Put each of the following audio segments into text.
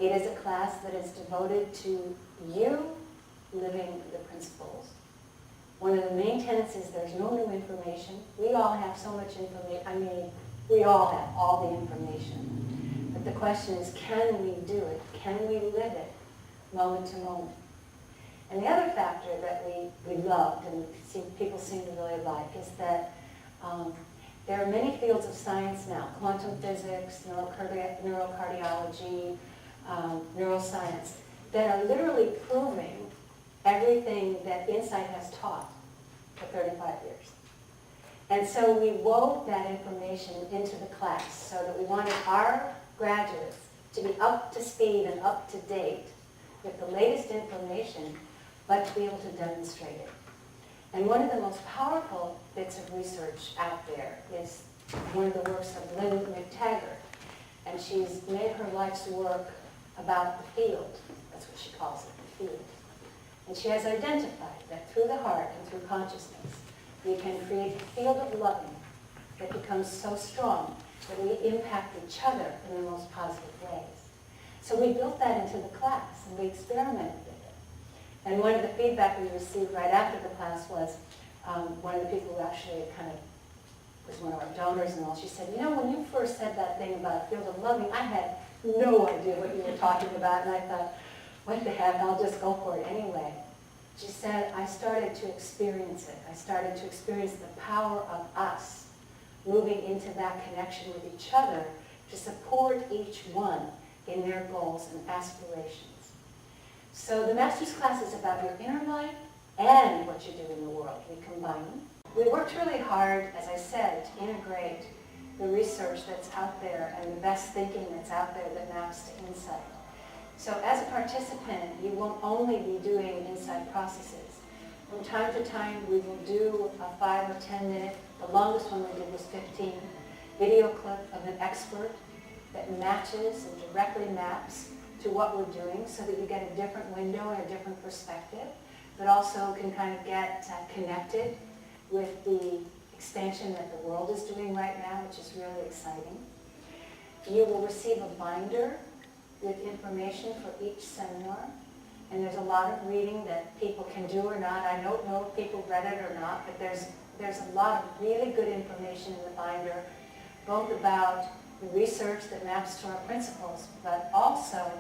It is a class that is devoted to you living the principles. One of the main tenets is there's no new information. We all have so much information. We all have all the information. But the question is, can we do it? Can we live it moment to moment? And the other factor that we loved and people seem to really like is that there are many fields of science now, quantum physics, neurocardiology, neuroscience, that are literally proving everything that Insight has taught for 35 years. And so we wove that information into the class so that we wanted our graduates to be up to speed and up to date with the latest information, but to be able to demonstrate it. And one of the most powerful bits of research out there is one of the works of Lynn McTaggart. And she's made her life's work about the field. That's what she calls it, the field. And she has identified that through the heart and through consciousness, we can create a field of loving that becomes so strong that we impact each other in the most positive ways. So we built that into the class, and we experimented with it. And one of the feedback we received right after the class was one of the people who actually kind of was one of our donors and all, she said, you know, when you first said that thing about field of loving, I had no idea what you were talking about, and I thought, what the heck, I'll just go for it anyway. She said, I started to experience it. I started to experience the power of us moving into that connection with each other to support each one in their goals and aspirations. So the master's class is about your inner life and what you do in the world. We combine them. We worked really hard, as I said, to integrate the research that's out there and the best thinking that's out there that maps to Insight. So as a participant, you won't only be doing Insight processes. From time to time, we will do a 5 or 10 minute, the longest one we did was 15, video clip of an expert that matches and directly maps to what we're doing so that you get a different window and a different perspective, but also can kind of get connected with the expansion that the world is doing right now, which is really exciting. You will receive a binder with information for each seminar, and there's a lot of reading that people can do or not. I don't know if people read it or not, but there's a lot of really good information in the binder, both about the research that maps to our principles, but also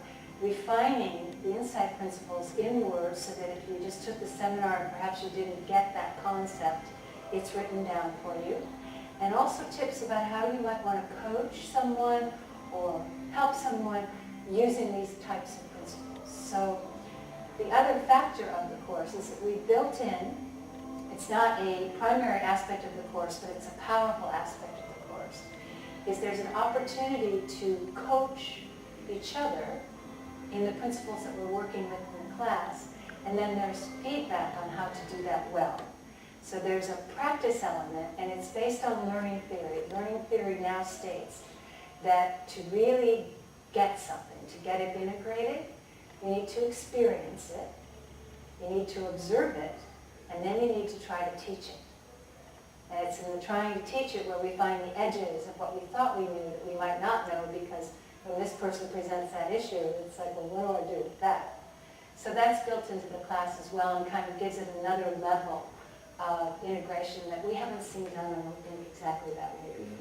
refining the Insight principles in words so that if you just took the seminar and perhaps you didn't get that concept, it's written down for you. And also tips about how you might want to coach someone or help someone using these types of principles. So the other factor of the course is that we built in, it's not a primary aspect of the course, but it's a powerful aspect of the course, is there's an opportunity to coach each other in the principles that we're working with in the class, and then there's feedback on how to do that well. So there's a practice element, and it's based on learning theory. Learning theory now states that to really get something, to get it integrated, you need to experience it, you need to observe it, and then you need to try to teach it. And it's in the trying to teach it where we find the edges of what we thought we knew that we might not know, because when this person presents that issue, it's like, well, what do I do with that? So that's built into the class as well and kind of gives it another level of integration that we haven't seen done, I don't think, exactly that way before.